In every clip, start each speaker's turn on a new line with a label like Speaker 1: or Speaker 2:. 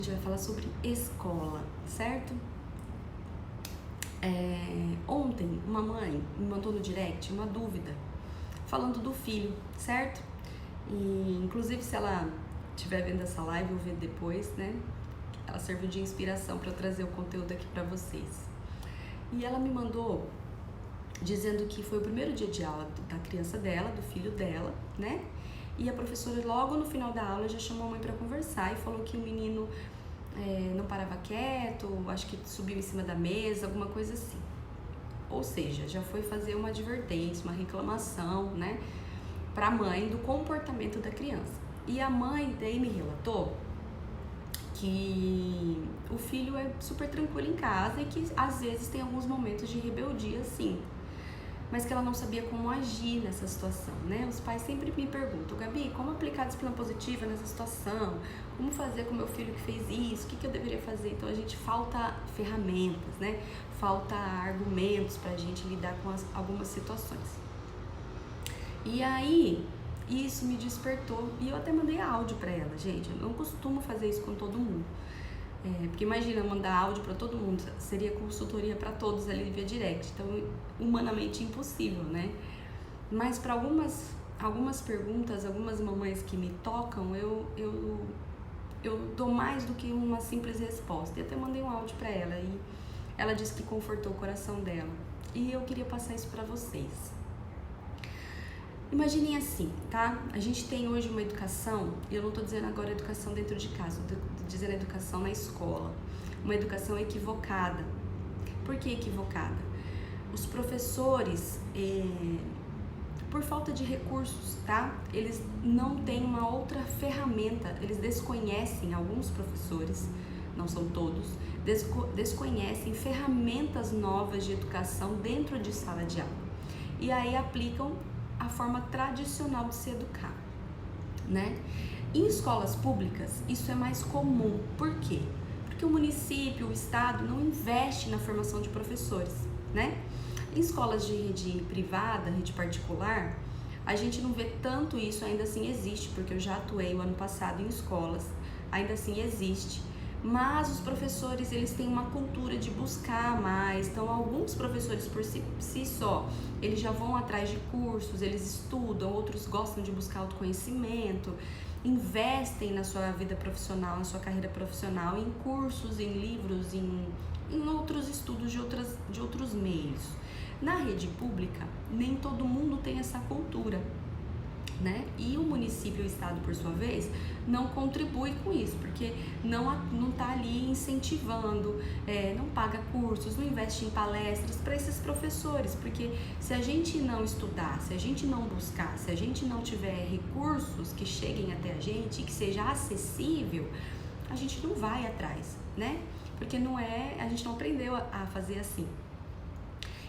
Speaker 1: A gente vai falar sobre escola, certo? Ontem uma mãe me mandou no direct uma dúvida falando do filho, certo? E inclusive se ela estiver vendo essa live ou ver depois, né? Ela serviu de inspiração para eu trazer o conteúdo aqui para vocês. E ela me mandou dizendo que foi o primeiro dia de aula da criança dela, do filho dela, né? E a professora logo no final da aula já chamou a mãe para conversar e falou que o menino não parava quieto, acho que subiu em cima da mesa, alguma coisa assim. Ou seja, já foi fazer uma advertência, uma reclamação, né, para a mãe do comportamento da criança. E a mãe daí me relatou que o filho é super tranquilo em casa e que às vezes tem alguns momentos de rebeldia, sim, mas que ela não sabia como agir nessa situação, né? Os pais sempre me perguntam, Gabi, como aplicar disciplina positiva nessa situação? Como fazer com meu filho que fez isso? O que eu deveria fazer? Então a gente falta ferramentas, né? Falta argumentos pra gente lidar com algumas situações. E aí, isso me despertou e eu até mandei áudio pra ela, gente. Eu não costumo fazer isso com todo mundo. Porque imagina, mandar áudio para todo mundo, seria consultoria para todos ali via direct, então humanamente impossível, né? Mas para algumas perguntas, algumas mamães que me tocam, eu dou mais do que uma simples resposta. E até mandei um áudio para ela e ela disse que confortou o coração dela. E eu queria passar isso para vocês. Imaginem assim, tá? A gente tem hoje uma educação, e eu não tô dizendo agora educação dentro de casa, eu tô dizendo educação na escola. Uma educação equivocada. Por que equivocada? Os professores, por falta de recursos, tá? Eles não têm uma outra ferramenta, eles desconhecem, alguns professores, não são todos, desconhecem ferramentas novas de educação dentro de sala de aula. E aí aplicam a forma tradicional de se educar, né? Em escolas públicas, isso é mais comum. Por quê? Porque o município, o estado não investe na formação de professores, né? Em escolas de rede privada, rede particular, a gente não vê tanto isso, ainda assim existe, porque eu já atuei o ano passado em escolas, ainda assim existe. Mas os professores, eles têm uma cultura de buscar mais, então alguns professores por si só, eles já vão atrás de cursos, eles estudam, outros gostam de buscar autoconhecimento, investem na sua vida profissional, na sua carreira profissional, em cursos, em livros, em outros estudos de outros meios. Na rede pública, nem todo mundo tem essa cultura, né? E o município e o estado, por sua vez, não contribui com isso, porque não tá ali incentivando, não paga cursos, não investe em palestras para esses professores, porque se a gente não estudar, se a gente não buscar, se a gente não tiver recursos que cheguem até a gente, que seja acessível, a gente não vai atrás, né? Porque a gente não aprendeu a fazer assim.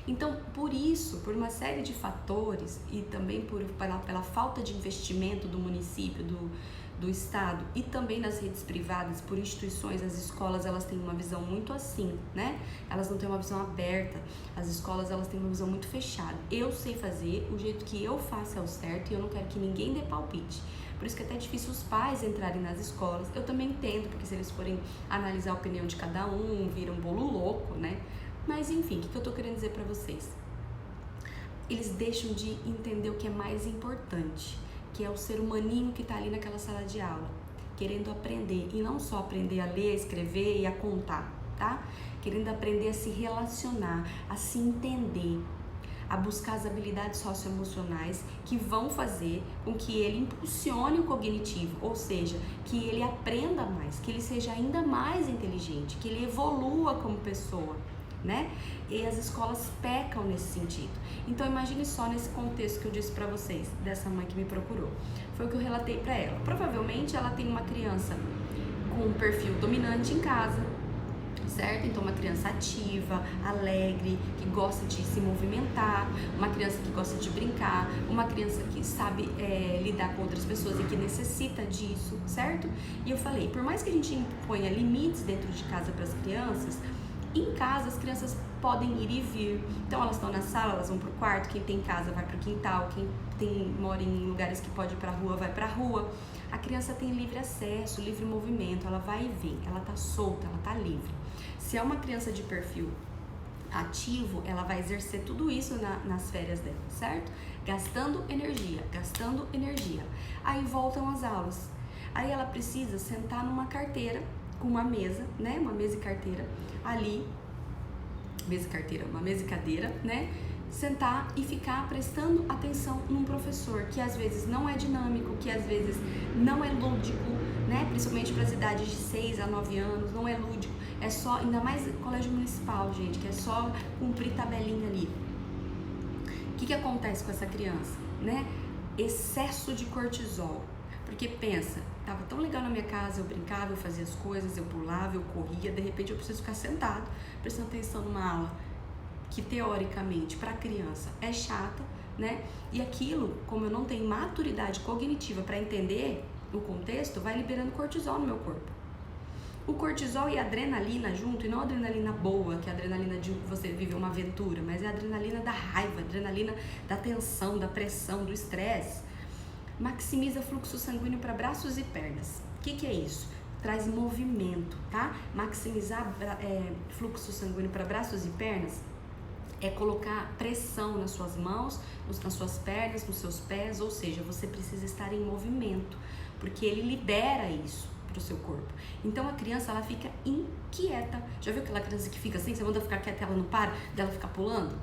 Speaker 1: Então, por isso, por uma série de fatores e também pela falta de investimento do município, do estado e também nas redes privadas, por instituições, as escolas, elas têm uma visão muito assim, né? Elas não têm uma visão aberta, as escolas, elas têm uma visão muito fechada. Eu sei fazer, o jeito que eu faço é o certo e eu não quero que ninguém dê palpite. Por isso que é até difícil os pais entrarem nas escolas. Eu também entendo, porque se eles forem analisar a opinião de cada um, vira um bolo louco, né? Mas enfim, o que eu tô querendo dizer pra vocês? Eles deixam de entender o que é mais importante, que é o ser humaninho que tá ali naquela sala de aula, querendo aprender, e não só aprender a ler, a escrever e a contar, tá? Querendo aprender a se relacionar, a se entender, a buscar as habilidades socioemocionais que vão fazer com que ele impulsione o cognitivo, ou seja, que ele aprenda mais, que ele seja ainda mais inteligente, que ele evolua como pessoa, né? E as escolas pecam nesse sentido. Então imagine só nesse contexto que eu disse pra vocês, dessa mãe que me procurou. Foi o que eu relatei pra ela. Provavelmente ela tem uma criança com um perfil dominante em casa, certo? Então uma criança ativa, alegre, que gosta de se movimentar, uma criança que gosta de brincar, uma criança que sabe lidar com outras pessoas e que necessita disso, certo? E eu falei, por mais que a gente imponha limites dentro de casa para as crianças, Em casa, as crianças podem ir e vir. Então, elas estão na sala, elas vão pro quarto. Quem tem casa vai pro quintal. Quem mora em lugares que pode ir pra rua, vai pra rua. A criança tem livre acesso, livre movimento. Ela vai e vem. Ela tá solta, ela tá livre. Se é uma criança de perfil ativo, ela vai exercer tudo isso nas férias dela, certo? Gastando energia. Aí voltam as aulas. Aí ela precisa sentar numa carteira, com uma mesa, né? Uma mesa e carteira ali, uma mesa e cadeira, né? Sentar e ficar prestando atenção num professor que às vezes não é dinâmico, que às vezes não é lúdico, né? Principalmente para as idades de 6 a 9 anos, não é lúdico. É só, ainda mais colégio municipal, gente, que é só cumprir tabelinha ali. O que acontece com essa criança, né? Excesso de cortisol. Porque pensa, tava tão legal na minha casa, eu brincava, eu fazia as coisas, eu pulava, eu corria, de repente eu preciso ficar sentado, prestando atenção numa aula que teoricamente para a criança é chata, né? E aquilo, como eu não tenho maturidade cognitiva para entender o contexto, vai liberando cortisol no meu corpo. O cortisol e a adrenalina junto, e não a adrenalina boa, que é a adrenalina de você viver uma aventura, mas é a adrenalina da raiva, a adrenalina da tensão, da pressão, do estresse, maximiza fluxo sanguíneo para braços e pernas. O que é isso? Traz movimento, tá? Maximizar fluxo sanguíneo para braços e pernas é colocar pressão nas suas mãos, nas suas pernas, nos seus pés, ou seja, você precisa estar em movimento, porque ele libera isso pro seu corpo. Então a criança, ela fica inquieta. Já viu aquela criança que fica assim, você manda ficar quieta, ela não para, dela ficar pulando?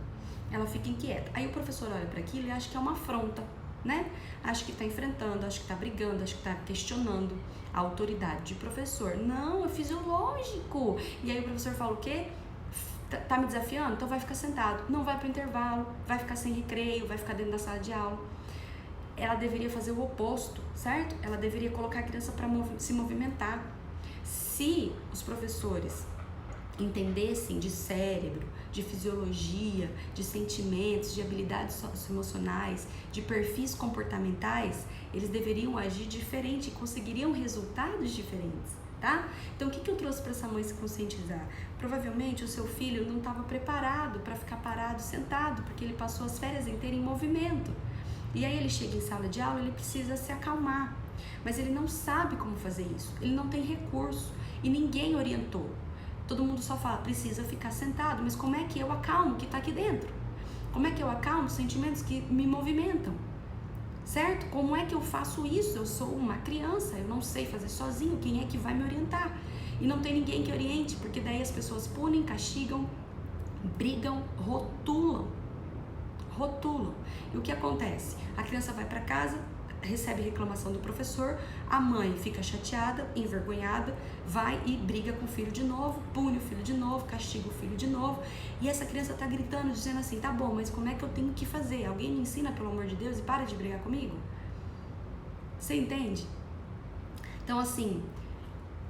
Speaker 1: Ela fica inquieta. Aí o professor olha para aquilo e acha que é uma afronta, né? Acha que tá enfrentando, acha que tá brigando, acha que tá questionando a autoridade de professor. Não, é fisiológico. E aí o professor fala o quê? Tá me desafiando? Então vai ficar sentado. Não vai pro intervalo, vai ficar sem recreio, vai ficar dentro da sala de aula. Ela deveria fazer o oposto, certo? Ela deveria colocar a criança para se movimentar. Se os professores entendessem de cérebro, de fisiologia, de sentimentos, de habilidades socioemocionais, de perfis comportamentais, eles deveriam agir diferente e conseguiriam resultados diferentes, tá? Então, o que eu trouxe para essa mãe se conscientizar? Provavelmente o seu filho não estava preparado para ficar parado, sentado, porque ele passou as férias inteiras em movimento. E aí ele chega em sala de aula, ele precisa se acalmar, mas ele não sabe como fazer isso, ele não tem recurso e ninguém orientou. Todo mundo só fala, precisa ficar sentado, mas como é que eu acalmo o que está aqui dentro? Como é que eu acalmo sentimentos que me movimentam? Certo? Como é que eu faço isso? Eu sou uma criança, eu não sei fazer sozinho, quem é que vai me orientar? E não tem ninguém que oriente, porque daí as pessoas punem, castigam, brigam, rotulam. E o que acontece? A criança vai para casa, recebe reclamação do professor, a mãe fica chateada, envergonhada, vai e briga com o filho de novo, pune o filho de novo, castiga o filho de novo, e essa criança tá gritando, dizendo assim, tá bom, mas como é que eu tenho que fazer? Alguém me ensina, pelo amor de Deus, e para de brigar comigo? Você entende? Então, assim,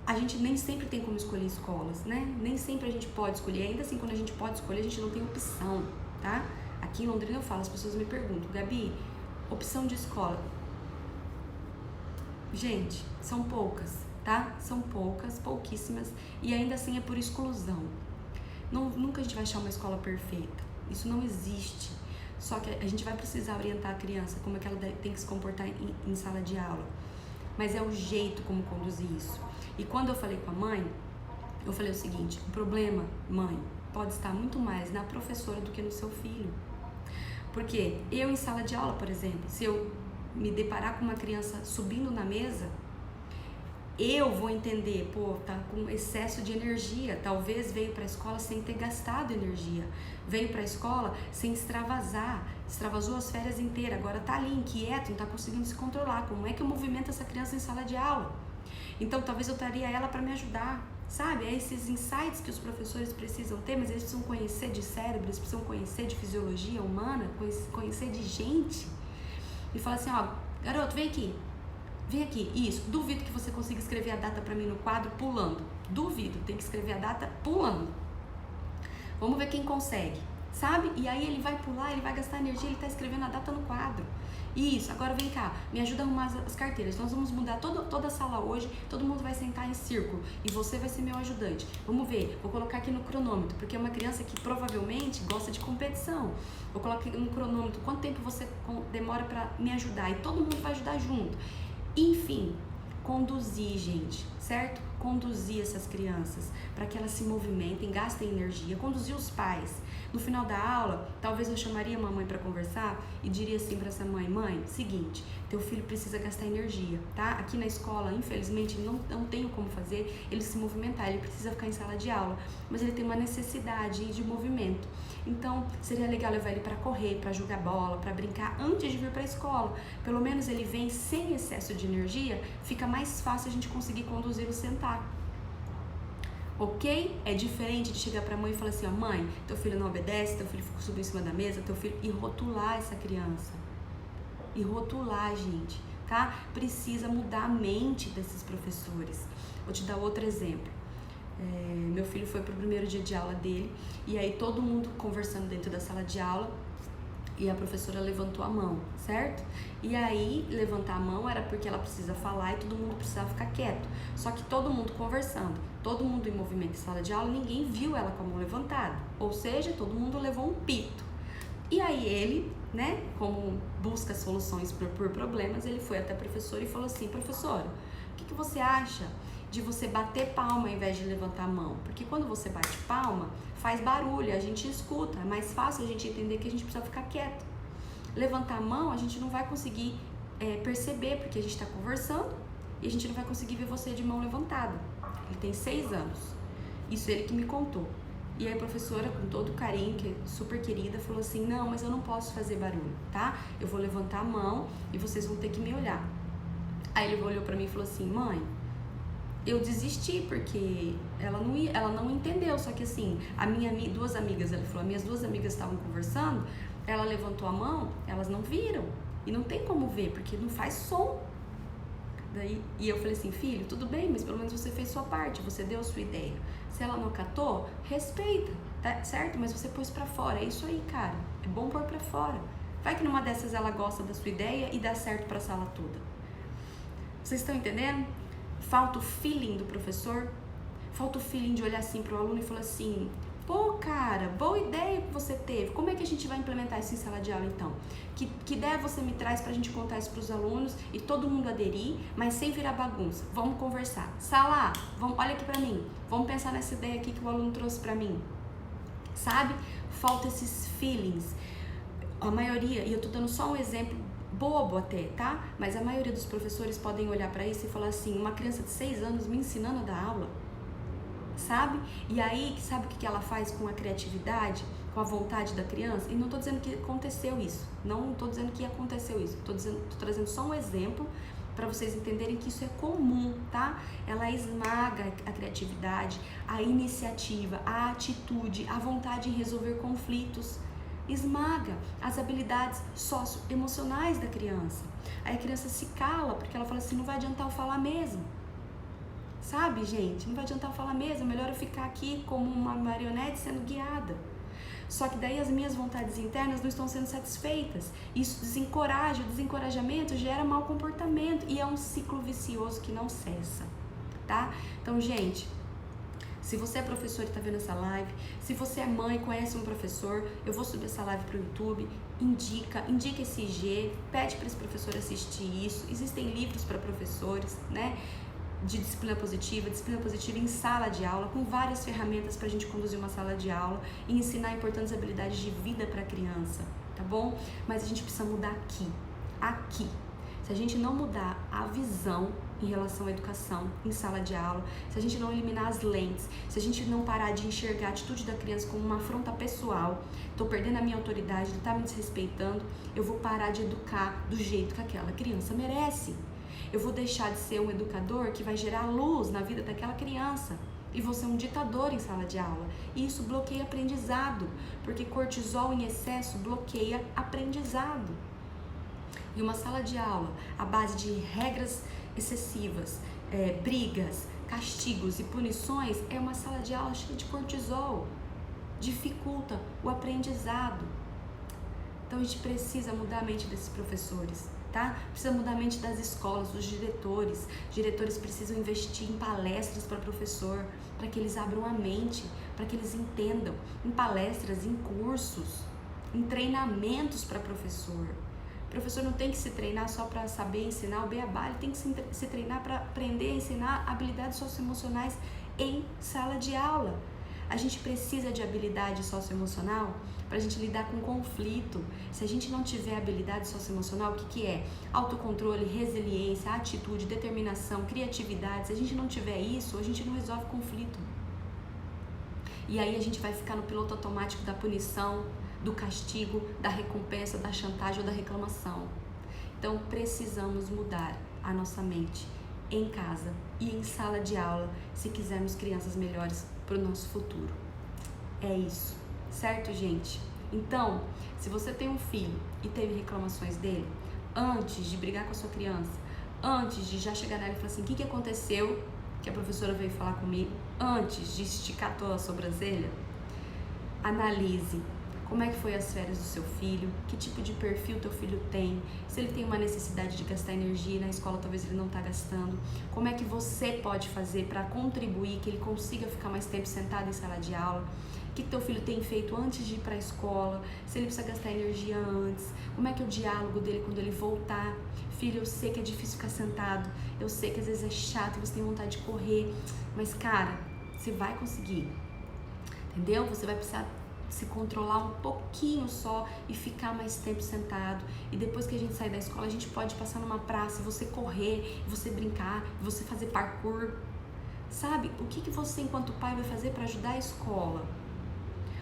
Speaker 1: a gente nem sempre tem como escolher escolas, né? Nem sempre a gente pode escolher, ainda assim, quando a gente pode escolher, a gente não tem opção, tá? Aqui em Londrina eu falo, as pessoas me perguntam, Gabi, opção de escola. Gente, são poucas, tá? São poucas, pouquíssimas, e ainda assim é por exclusão. Nunca a gente vai achar uma escola perfeita, isso não existe. Só que a gente vai precisar orientar a criança como é que ela tem que se comportar em sala de aula. Mas é o jeito como conduzir isso. E quando eu falei com a mãe, eu falei o seguinte, o problema, mãe, pode estar muito mais na professora do que no seu filho. Porque eu em sala de aula, por exemplo, se eu me deparar com uma criança subindo na mesa, eu vou entender, pô, tá com excesso de energia, talvez veio para a escola sem ter gastado energia, veio para a escola sem extravasar, extravasou as férias inteiras, agora tá ali inquieto, não tá conseguindo se controlar, como é que eu movimento essa criança em sala de aula? Então talvez eu traria ela para me ajudar, sabe? É esses insights que os professores precisam ter, mas eles precisam conhecer de cérebro, eles precisam conhecer de fisiologia humana, conhecer de gente. E fala assim, ó, garoto, vem aqui, isso, duvido que você consiga escrever a data pra mim no quadro pulando, duvido, tem que escrever a data pulando. Vamos ver quem consegue. sabe? E aí ele vai pular, ele vai gastar energia, ele tá escrevendo a data no quadro. Isso, agora vem cá, me ajuda a arrumar as carteiras. Nós vamos mudar toda a sala hoje, todo mundo vai sentar em círculo e você vai ser meu ajudante. Vamos ver, vou colocar aqui no cronômetro, porque é uma criança que provavelmente gosta de competição. Vou colocar aqui no cronômetro quanto tempo você demora para me ajudar e todo mundo vai ajudar junto. Enfim, conduzir, gente, certo? Conduzir essas crianças para que elas se movimentem, gastem energia, conduzir os pais. No final da aula, talvez eu chamaria uma mãe para conversar e diria assim para essa mãe: mãe, seguinte, teu filho precisa gastar energia, tá? Aqui na escola, infelizmente, não tenho como fazer ele se movimentar, ele precisa ficar em sala de aula, mas ele tem uma necessidade de movimento. Então, seria legal levar ele para correr, para jogar bola, para brincar antes de vir para a escola. Pelo menos ele vem sem excesso de energia, fica mais fácil a gente conseguir conduzi-lo sentar. Ok? É diferente de chegar pra mãe e falar assim, ó, mãe, teu filho não obedece, teu filho subiu em cima da mesa, teu filho... E rotular essa criança. E rotular, gente, tá? Precisa mudar a mente desses professores. Vou te dar outro exemplo. Meu filho foi pro primeiro dia de aula dele, e aí todo mundo conversando dentro da sala de aula, e a professora levantou a mão, certo? E aí, levantar a mão era porque ela precisa falar e todo mundo precisava ficar quieto. Só que todo mundo conversando, todo mundo em movimento em sala de aula, ninguém viu ela com a mão levantada. Ou seja, todo mundo levou um pito. E aí ele, né, como busca soluções por problemas, ele foi até a professora e falou assim, professora, o que você acha de você bater palma ao invés de levantar a mão? Porque quando você bate palma, faz barulho, a gente escuta, é mais fácil a gente entender que a gente precisa ficar quieto. Levantar a mão, a gente não vai conseguir perceber, porque a gente está conversando e a gente não vai conseguir ver você de mão levantada. Ele tem 6 anos, isso ele que me contou. E aí a professora, com todo carinho, que é super querida, falou assim, não, mas eu não posso fazer barulho, tá? Eu vou levantar a mão e vocês vão ter que me olhar. Aí ele olhou pra mim e falou assim, mãe, eu desisti porque ela não entendeu, só que assim, duas amigas, ela falou, minhas 2 amigas estavam conversando, ela levantou a mão, elas não viram, e não tem como ver, porque não faz som. E eu falei assim, filho, tudo bem, mas pelo menos você fez sua parte, você deu a sua ideia. Se ela não acatou, respeita, tá certo? Mas você pôs pra fora, é isso aí, cara, é bom pôr pra fora. Vai que numa dessas ela gosta da sua ideia e dá certo pra sala toda. Vocês estão entendendo? Falta o feeling do professor, falta o feeling de olhar assim pro aluno e falar assim, pô, cara, boa ideia que você teve, como é que a gente vai implementar isso em sala de aula então? Que ideia você me traz pra gente contar isso pros alunos e todo mundo aderir, mas sem virar bagunça? Vamos conversar. Sala, olha aqui pra mim, vamos pensar nessa ideia aqui que o aluno trouxe pra mim. Sabe? Falta esses feelings. A maioria, e eu tô dando só um exemplo bobo até, tá? Mas a maioria dos professores podem olhar pra isso e falar assim, uma criança de 6 anos me ensinando a dar aula, sabe? E aí, sabe o que ela faz com a criatividade, com a vontade da criança? E não tô dizendo que aconteceu isso, não tô dizendo que aconteceu isso, tô trazendo só um exemplo para vocês entenderem que isso é comum, tá? Ela esmaga a criatividade, a iniciativa, a atitude, a vontade em resolver conflitos, esmaga as habilidades socioemocionais da criança. Aí a criança se cala porque ela fala assim, não vai adiantar eu falar mesmo. Sabe, gente? Não vai adiantar eu falar mesmo, é melhor eu ficar aqui como uma marionete sendo guiada. Só que daí as minhas vontades internas não estão sendo satisfeitas. Isso desencoraja, o desencorajamento gera mau comportamento e é um ciclo vicioso que não cessa, tá? Então, gente, se você é professor e está vendo essa live, se você é mãe e conhece um professor, eu vou subir essa live para o YouTube, indica esse IG, pede para esse professor assistir isso. Existem livros para professores, né? De disciplina positiva em sala de aula, com várias ferramentas para a gente conduzir uma sala de aula e ensinar importantes habilidades de vida para a criança, tá bom? Mas a gente precisa mudar aqui. Se a gente não mudar a visão em relação à educação em sala de aula, se a gente não eliminar as lentes, se a gente não parar de enxergar a atitude da criança como uma afronta pessoal, tô perdendo a minha autoridade, ele tá me desrespeitando, eu vou parar de educar do jeito que aquela criança merece. Eu vou deixar de ser um educador que vai gerar luz na vida daquela criança e vou ser um ditador em sala de aula. E isso bloqueia aprendizado, porque cortisol em excesso bloqueia aprendizado. E uma sala de aula à base de regras excessivas, brigas, castigos e punições é uma sala de aula cheia de cortisol. dificulta o aprendizado. Então a gente precisa mudar a mente desses professores, tá? Precisa mudar a mente das escolas, dos diretores. Diretores precisam investir em palestras para professor, para que eles abram a mente, para que eles entendam, em palestras, em cursos, em treinamentos para professor. O professor não tem que se treinar só para saber ensinar o beabá, ele tem que se treinar para aprender a ensinar habilidades socioemocionais em sala de aula. A gente precisa de habilidade socioemocional para a gente lidar com conflito. Se a gente não tiver habilidade socioemocional, o que é? Autocontrole, resiliência, atitude, determinação, criatividade. Se a gente não tiver isso, a gente não resolve conflito. E aí a gente vai ficar no piloto automático da punição, do castigo, da recompensa, da chantagem ou da reclamação. Então precisamos mudar a nossa mente em casa e em sala de aula se quisermos crianças melhores para o nosso futuro. É isso, certo, gente? Então, se você tem um filho e teve reclamações dele, antes de brigar com a sua criança, antes de já chegar nela e falar assim, o que aconteceu que a professora veio falar comigo, antes de esticar toda a sobrancelha, analise como é que foi as férias do seu filho, que tipo de perfil teu filho tem, se ele tem uma necessidade de gastar energia na escola, talvez ele não está gastando, como é que você pode fazer para contribuir, que ele consiga ficar mais tempo sentado em sala de aula, o que teu filho tem feito antes de ir para a escola, se ele precisa gastar energia antes, como é que é o diálogo dele quando ele voltar. Filho, eu sei que é difícil ficar sentado, eu sei que às vezes é chato e você tem vontade de correr, mas cara, você vai conseguir, entendeu? Você vai precisar se controlar um pouquinho só e ficar mais tempo sentado, e depois que a gente sair da escola a gente pode passar numa praça e você correr, e você brincar, e você fazer parkour, sabe? O que você enquanto pai vai fazer para ajudar a escola?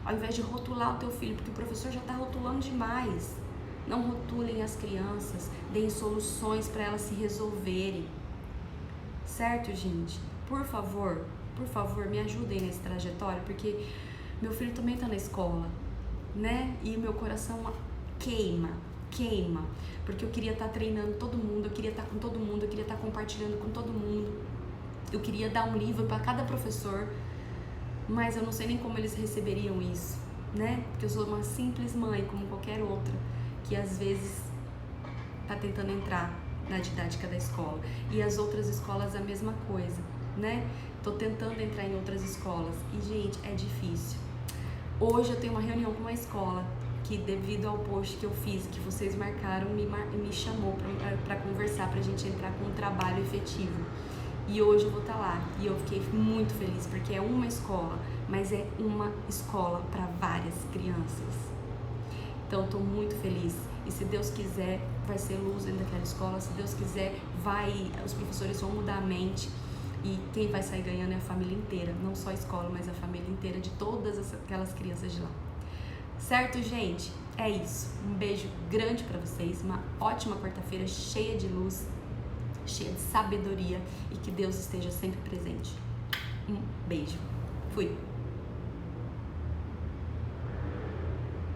Speaker 1: Ao invés de rotular o teu filho, porque o professor já está rotulando demais. Não rotulem as crianças, deem soluções para elas se resolverem, certo, gente? Por favor, me ajudem nessa trajetória, porque meu filho também está na escola, né? E o meu coração queima, porque eu queria estar treinando todo mundo, eu queria estar com todo mundo, eu queria estar compartilhando com todo mundo, eu queria dar um livro para cada professor, mas eu não sei nem como eles receberiam isso, né? Porque eu sou uma simples mãe, como qualquer outra, que às vezes está tentando entrar na didática da escola, e as outras escolas a mesma coisa, né? Tô tentando entrar em outras escolas e, gente, é difícil. Hoje eu tenho uma reunião com uma escola que, devido ao post que eu fiz, que vocês marcaram, me chamou para conversar, pra gente entrar com um trabalho efetivo. E hoje eu vou estar lá e eu fiquei muito feliz, porque é uma escola, mas é uma escola para várias crianças. Então eu tô muito feliz, e se Deus quiser vai ser luz dentro daquela escola, se Deus quiser os professores vão mudar a mente, e quem vai sair ganhando é a família inteira, não só a escola, mas a família inteira de todas aquelas crianças de lá. Certo, gente? É isso. Um beijo grande pra vocês, uma ótima quarta-feira cheia de luz, cheia de sabedoria, e que Deus esteja sempre presente. Um beijo. Fui!